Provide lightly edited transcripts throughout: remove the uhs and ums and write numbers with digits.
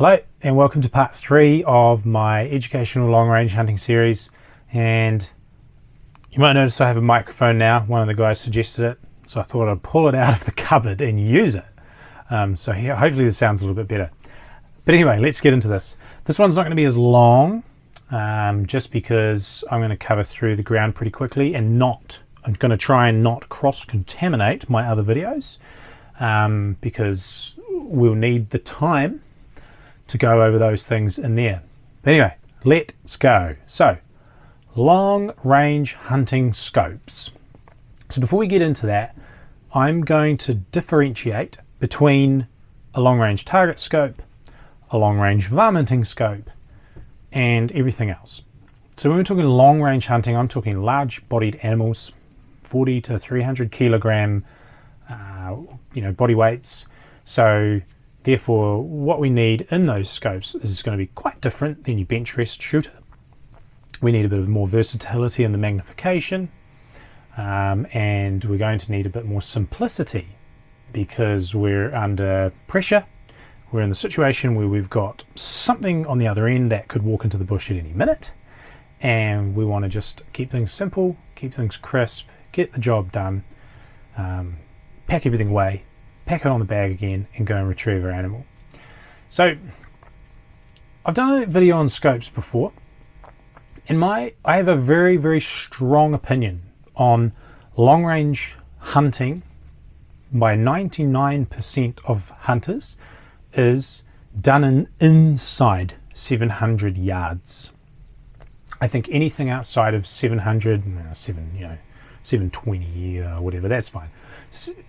Hello and welcome to part 3 of my educational long range hunting series, and you might notice I have a microphone now. One of the guys suggested it, so I thought I'd pull it out of the cupboard and use it. So here, hopefully this sounds a little bit better. But anyway, let's get into this. This one's not going to be as long, just because I'm going to cover through the ground pretty quickly and I'm going to try and not cross-contaminate my other videos, because we'll need the time to go over those things in there. But anyway, let's go. So, long range hunting scopes. So before we get into that, I'm going to differentiate between a long range target scope, a long range varminting scope, and everything else. So when we're talking long range hunting, I'm talking large bodied animals, 40 to 300 kilogram body weights. So therefore, what we need in those scopes is going to be quite different than your bench rest shooter. We need a bit of more versatility in the magnification, and we're going to need a bit more simplicity because we're under pressure. We're in the situation where we've got something on the other end that could walk into the bush at any minute, and we want to just keep things simple, keep things crisp, get the job done, pack everything away, pack it on the bag again, and go and retrieve our animal. So I've done a video on scopes before, and I have a very, very strong opinion on long range hunting by 99% of hunters is done inside 700 yards. I think anything outside of 700, 720 or whatever, that's fine.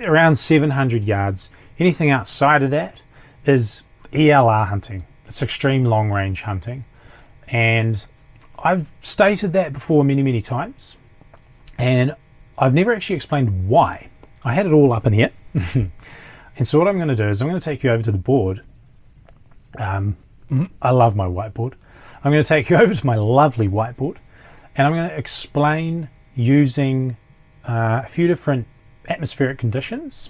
Around 700 yards, anything outside of that is ELR hunting. It's extreme long range hunting, and I've stated that before many times, and I've never actually explained why. I had it all up in here. And so what I'm going to do is I'm going to take you over to the board. I love my whiteboard. I'm going to take you over to my lovely whiteboard, and I'm going to explain using a few different atmospheric conditions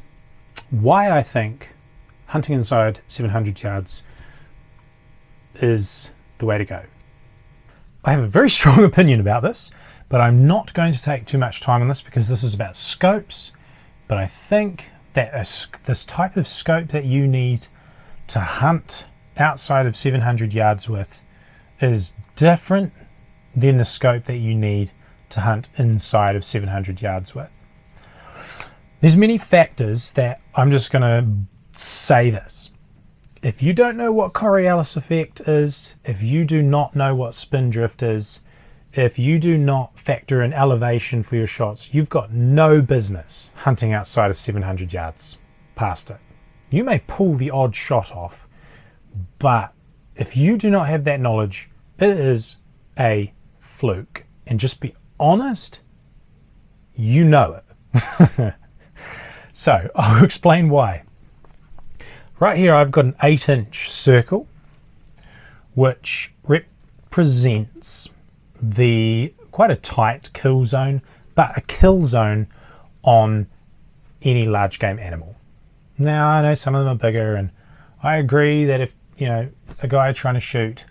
why I think hunting inside 700 yards is the way to go. I have a very strong opinion about this, but I'm not going to take too much time on this because this is about scopes. But I think that this type of scope that you need to hunt outside of 700 yards with is different than the scope that you need to hunt inside of 700 yards with. There's many factors that I'm just going to say this. If you don't know what Coriolis effect is, if you do not know what spin drift is, if you do not factor in elevation for your shots, you've got no business hunting outside of 700 yards past it. You may pull the odd shot off, but if you do not have that knowledge, it is a fluke. And just be honest, you know it. So I'll explain why. Right here I've got an 8-inch circle which represents quite a tight kill zone, but a kill zone on any large game animal. Now I know some of them are bigger, and I agree that if a guy trying to shoot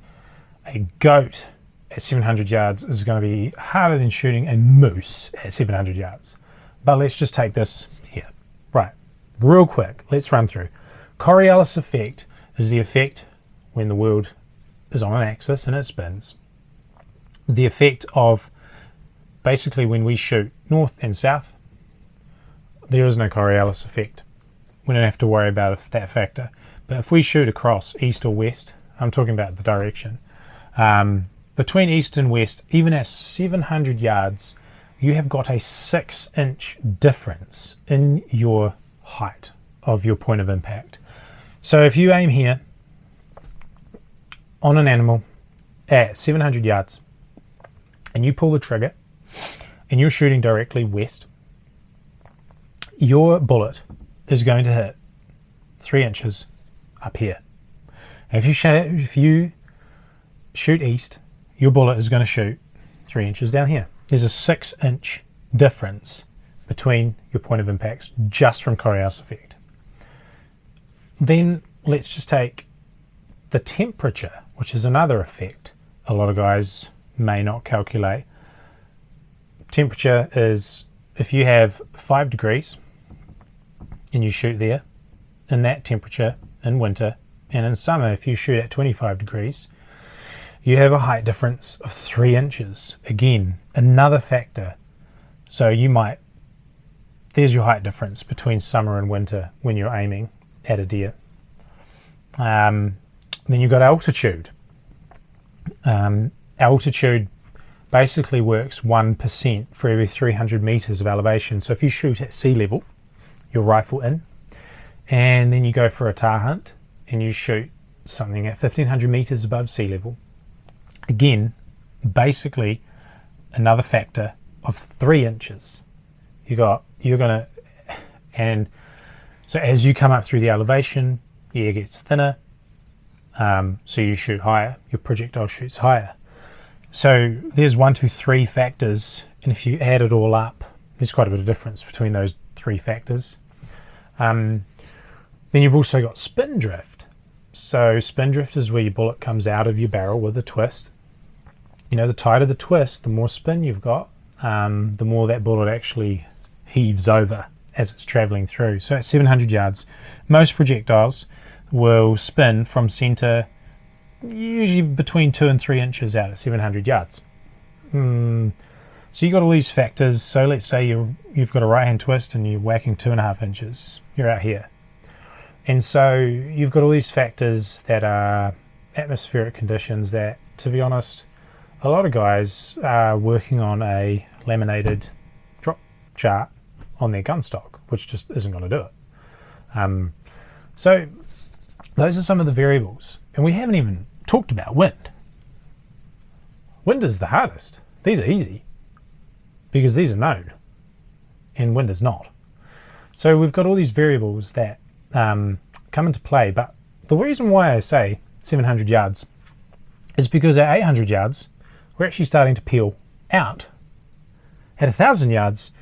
a goat at 700 yards is going to be harder than shooting a moose at 700 yards. But let's just take this here. Right, real quick, let's run through. Coriolis effect is the effect when the world is on an axis and it spins. The effect of basically when we shoot north and south, there is no Coriolis effect. We don't have to worry about that factor. But if we shoot across east or west, I'm talking about the direction, between east and west, even at 700 yards, you have got a 6-inch difference in your height of your point of impact. So if you aim here on an animal at 700 yards and you pull the trigger and you're shooting directly west, your bullet is going to hit 3 inches up here. And if you shoot east, your bullet is going to shoot 3 inches down here. There's a 6-inch difference between your point of impacts just from Coriolis effect. Then let's just take the temperature, which is another effect a lot of guys may not calculate. Temperature is, if you have 5 degrees and you shoot there, in that temperature in winter, and in summer if you shoot at 25 degrees, you have a height difference of 3 inches. Again, another factor. So you might, there's your height difference between summer and winter when you're aiming at a deer. Then you've got altitude. Altitude basically works 1% for every 300 meters of elevation. So if you shoot at sea level, your rifle in, and then you go for a tahr hunt and you shoot something at 1500 meters above sea level, again, basically another factor of 3 inches. You're gonna, and so as you come up through the elevation, the air gets thinner, so you shoot higher, your projectile shoots higher. So there's 1, 2, 3 factors, and if you add it all up, there's quite a bit of difference between those 3 factors. Then you've also got spin drift. So spin drift is where your bullet comes out of your barrel with a twist. You know, the tighter the twist, the more spin you've got, the more that bullet actually heaves over as it's traveling through. So at 700 yards, most projectiles will spin from center, usually between 2 and 3 inches out at 700 yards. So you've got all these factors. So let's say you've got a right hand twist and you're whacking 2.5 inches. You're out here. And so you've got all these factors that are atmospheric conditions that, to be honest, a lot of guys are working on a laminated drop chart on their gun stock, which just isn't going to do it. So those are some of the variables. And we haven't even talked about wind. Wind is the hardest. These are easy because these are known, and wind is not. So we've got all these variables that come into play, but the reason why I say 700 yards is because at 800 yards we're actually starting to peel out. At 1,000 yards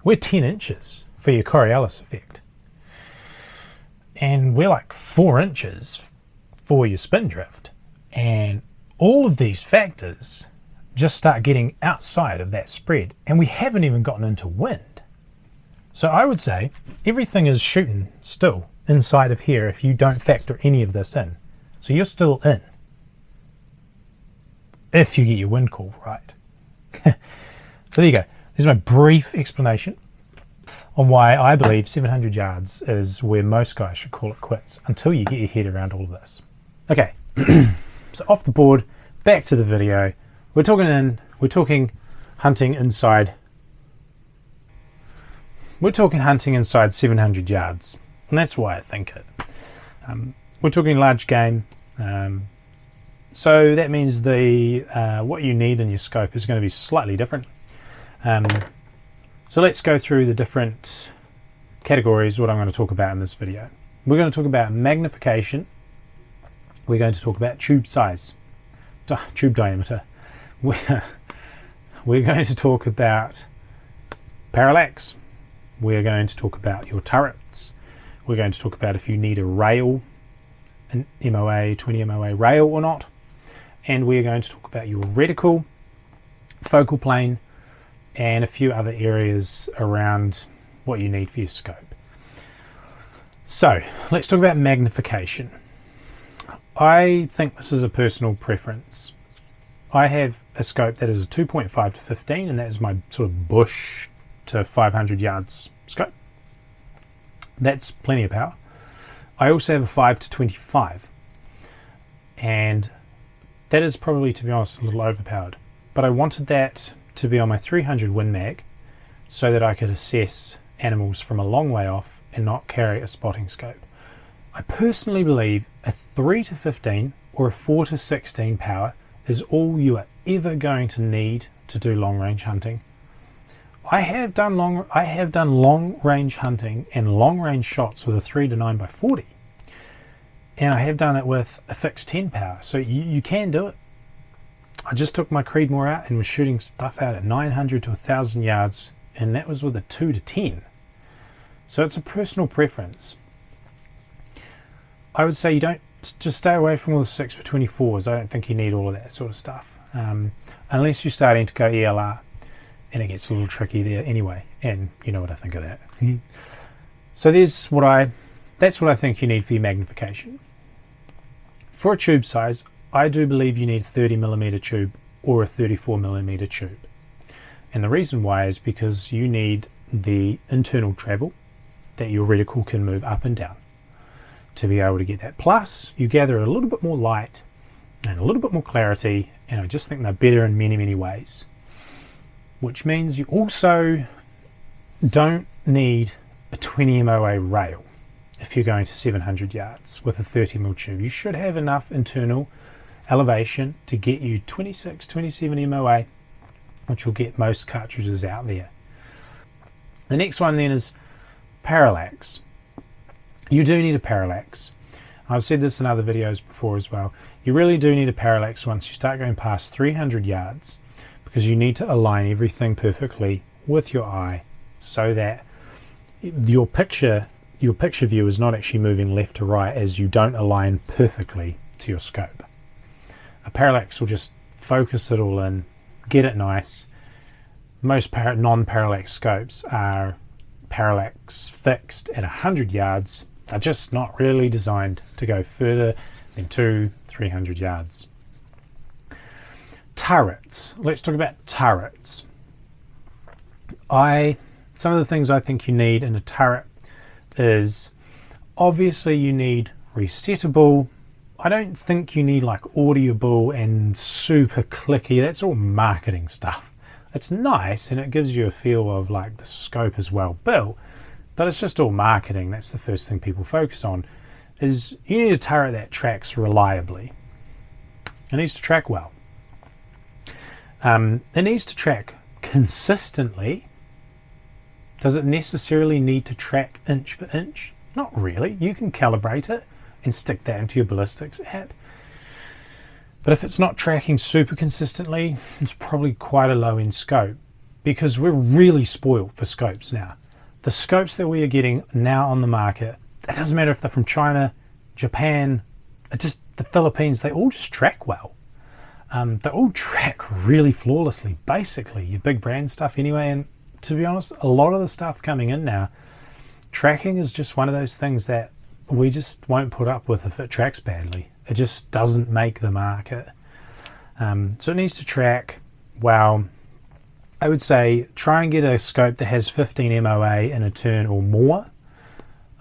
we're 10 inches for your Coriolis effect, and we're like 4 inches for your spin drift, and all of these factors just start getting outside of that spread, and we haven't even gotten into wind. So I would say everything is shooting still inside of here if you don't factor any of this in. So you're still in if you get your wind call right. So there you go. There's my brief explanation on why I believe 700 yards is where most guys should call it quits until you get your head around all of this. Okay, so off the board, back to the video. We're talking hunting inside. We're talking hunting inside 700 yards, and that's why I think it. We're talking large game, so that means the what you need in your scope is going to be slightly different. So let's go through the different categories, what I'm going to talk about in this video. We're going to talk about magnification. We're going to talk about tube size, tube diameter. We're going to talk about parallax. We're going to talk about your turrets. We're going to talk about if you need a rail, an MOA, 20 MOA rail or not. And we're going to talk about your reticle, focal plane, and a few other areas around what you need for your scope. So let's talk about magnification. I think this is a personal preference. I have a scope that is a 2.5 to 15, and that is my sort of bush to 500 yards scope. That's plenty of power. I also have a 5 to 25, and that is probably, to be honest, a little overpowered. But I wanted that to be on my 300 Win Mag so that I could assess animals from a long way off and not carry a spotting scope. I personally believe a 3 to 15 or a 4 to 16 power is all you are ever going to need to do long range hunting. I have done long range hunting and long range shots with a 3 to 9 by 40, and I have done it with a fixed 10 power, so you can do it. I just took my Creedmoor out and was shooting stuff out at 900 to 1,000 yards, and that was with a 2 to 10. So it's a personal preference. I would say you don't just stay away from all the 6x24s. I don't think you need all of that sort of stuff, unless you're starting to go ELR, and it gets a little tricky there anyway, and you know what I think of that. So that's what I think you need for your magnification. For a tube size, I do believe you need a 30mm tube or a 34mm tube. And the reason why is because you need the internal travel that your reticle can move up and down to be able to get that. Plus, you gather a little bit more light and a little bit more clarity, and I just think they're better in many, many ways. Which means you also don't need a 20 MOA rail if you're going to 700 yards with a 30mm tube. You should have enough internal elevation to get you 26, 27 MOA, which will get most cartridges out there. The next one then is parallax. You do need a parallax. I've said this in other videos before as well. You really do need a parallax once you start going past 300 yards, because you need to align everything perfectly with your eye so that your picture view is not actually moving left to right as you don't align perfectly to your scope. A parallax will just focus it all in, get it nice. Most non-parallax scopes are parallax fixed at 100 yards. They're just not really designed to go further than 200-300 yards. Turrets. Let's talk about turrets. Some of the things I think you need in a turret is, obviously you need resettable. I don't think you need like audible and super clicky. That's all marketing stuff. It's nice and it gives you a feel of like the scope is well built, but it's just all marketing. That's the first thing people focus on, is you need a turret that tracks reliably. It needs to track well. It needs to track consistently. Does it necessarily need to track inch for inch? Not really. You can calibrate it and stick that into your ballistics app. But if it's not tracking super consistently, it's probably quite a low end scope, because we're really spoiled for scopes now. The scopes that we are getting now on the market, it doesn't matter if they're from China, Japan, the Philippines, they all just track well. They all track really flawlessly, basically, your big brand stuff anyway. And to be honest, a lot of the stuff coming in now, tracking is just one of those things that we just won't put up with if it tracks badly. It just doesn't make the market. So it needs to track well. I would say try and get a scope that has 15 MOA in a turn or more.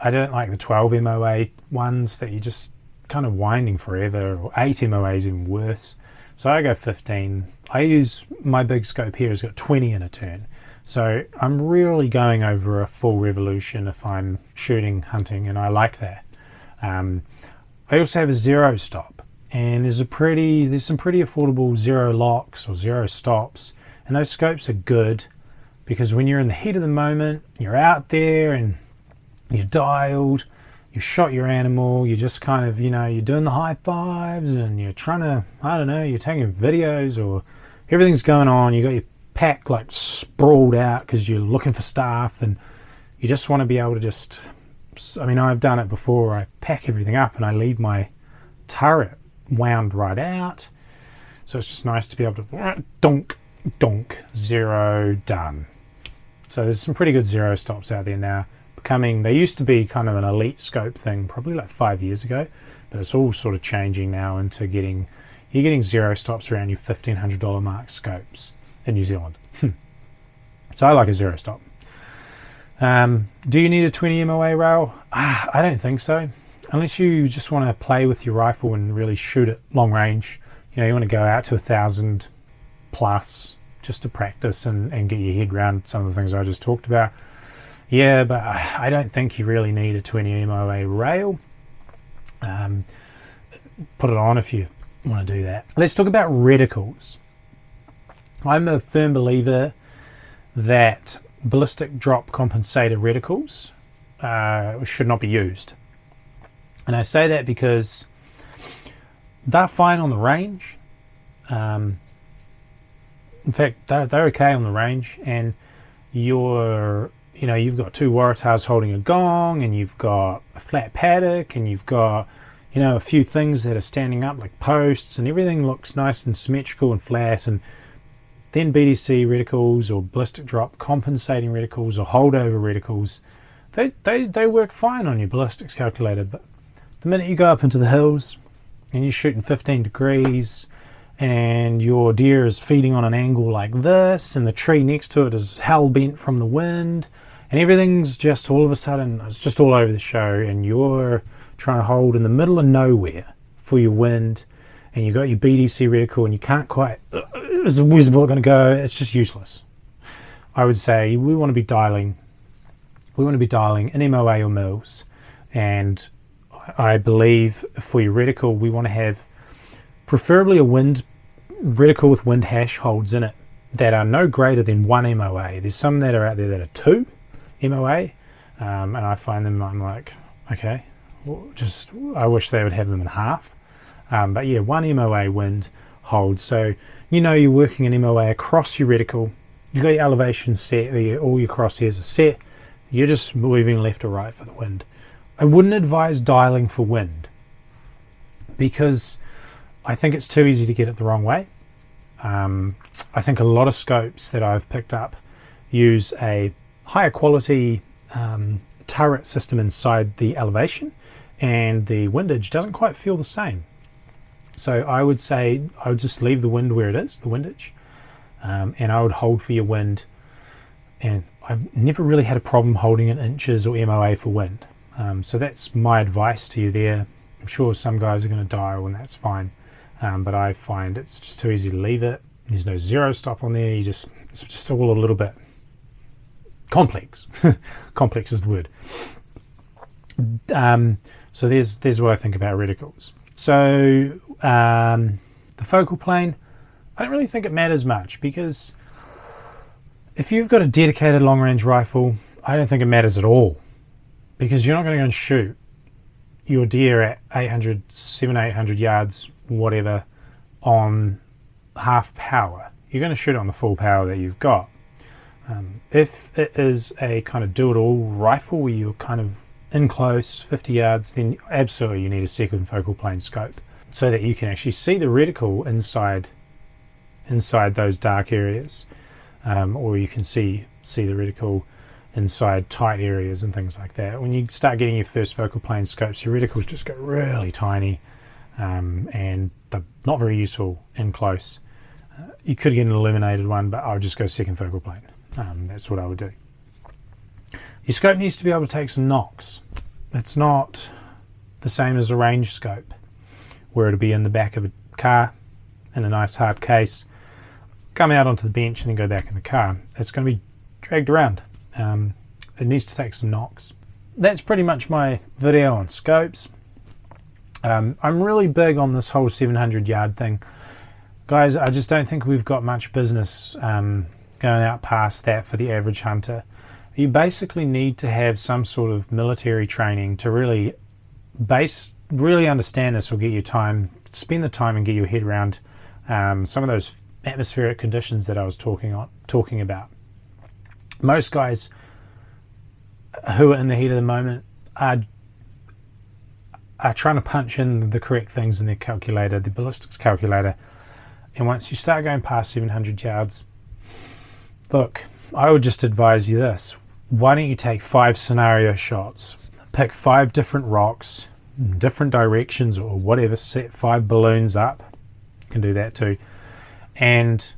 I don't like the 12 MOA ones that you're just kind of winding forever, or 8 MOA is even worse. So I go 15. I use my big scope here has got 20 in a turn. So I'm really going over a full revolution if I'm shooting, hunting, and I like that. I also have a zero stop, and there's some pretty affordable zero locks or zero stops, and those scopes are good because when you're in the heat of the moment, you're out there and you're dialed, you shot your animal, you're just kind of, you're doing the high fives and you're trying to, I don't know, you're taking videos or everything's going on, you got your pack like sprawled out because you're looking for stuff, and you just want to be able to just, I've done it before. I pack everything up and I leave my turret wound right out, so it's just nice to be able to donk, zero, done. So there's some pretty good zero stops out there now. They used to be kind of an elite scope thing probably like 5 years ago, but it's all sort of changing now into you're getting zero stops around your $1,500 mark scopes in New Zealand. So I like a zero stop. Do you need a 20 MOA rail? I don't think so, unless you just want to play with your rifle and really shoot it long range. You want to go out to 1,000 plus just to practice and get your head around some of the things I just talked about. Yeah, but I don't think you really need a 20 MOA rail. Put it on if you want to do that. Let's talk about reticles. I'm a firm believer that ballistic drop compensator reticles should not be used. And I say that because they're fine on the range. In fact, they're okay on the range, and you've got two Waratahs holding a gong, and you've got a flat paddock, and you've got you know, a few things that are standing up like posts, and everything looks nice and symmetrical and flat, and then BDC reticles or ballistic drop compensating reticles or holdover reticles, they work fine on your ballistics calculator. But the minute you go up into the hills and you're shooting 15 degrees and your deer is feeding on an angle like this and the tree next to it is hell bent from the wind and everything's just all of a sudden, it's just all over the show, and you're trying to hold in the middle of nowhere for your wind, and you've got your BDC reticle and you can't quite, where's the bullet going to go? It's just useless. I would say we want to be dialing in MOA or mils, and I believe for your reticle we want to have preferably a reticle with wind hash holds in it that are no greater than 1 MOA. There's some that are out there that are 2 MOA, and I find them, I'm like, okay, well, I wish they would have them in half. But yeah, 1 MOA wind hold. So you know you're working an MOA across your reticle. You've got your elevation set, or all your crosshairs are set. You're just moving left or right for the wind. I wouldn't advise dialing for wind because I think it's too easy to get it the wrong way. I think a lot of scopes that I've picked up use a higher quality turret system inside the elevation, and the windage doesn't quite feel the same. So I would say I would just leave the wind where it is, the windage, and I would hold for your wind. And I've never really had a problem holding in inches or MOA for wind. So that's my advice to you there. I'm sure some guys are going to dial and that's fine, but I find it's just too easy to leave it. There's no zero stop on there. It's just all a little bit complex. Complex is the word. So there's what I think about reticles. So the focal plane, I don't really think it matters much, because if you've got a dedicated long range rifle, I don't think it matters at all, because you're not going to go and shoot your deer at 800 yards, whatever, on half power. You're going to shoot it on the full power that you've got. If it is a kind of do-it-all rifle where you're kind of in close 50 yards, then absolutely you need a second focal plane scope so that you can actually see the reticle inside those dark areas, or you can see the reticle inside tight areas and things like that. When you start getting your first focal plane scopes, your reticles just get really tiny, and they're not very useful in close. You could get an illuminated one, but I would just go second focal plane. That's what I would do. Your scope needs to be able to take some knocks. It's not the same as a range scope, where it'll be in the back of a car in a nice hard case, come out onto the bench and then go back in the car. It's going to be dragged around. It needs to take some knocks. That's pretty much my video on scopes. I'm really big on this whole 700 yard thing. Guys, I just don't think we've got much business going out past that for the average hunter. You basically need to have some sort of military training to really understand this, or spend the time and get your head around some of those atmospheric conditions that I was talking about. Most guys who are in the heat of the moment are trying to punch in the correct things in their calculator, the ballistics calculator, and once you start going past 700 yards, look, I would just advise you this: why don't you take 5 scenario shots, pick 5 different rocks, different directions or whatever, set 5 balloons up, you can do that too, and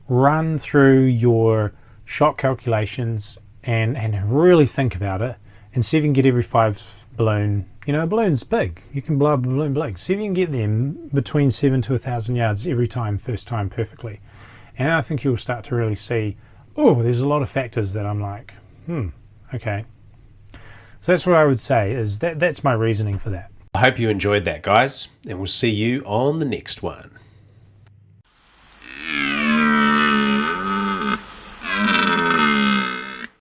run through your shot calculations and really think about it, and see if you can get every 5 balloon. You know, a balloon's big. You can blow up a balloon big. See if you can get them between 7 to 1,000 yards every time, first time, perfectly. And I think you'll start to really see, oh, there's a lot of factors that I'm like, okay. So that's what I would say, is that's my reasoning for that. I hope you enjoyed that, guys, and we'll see you on the next one.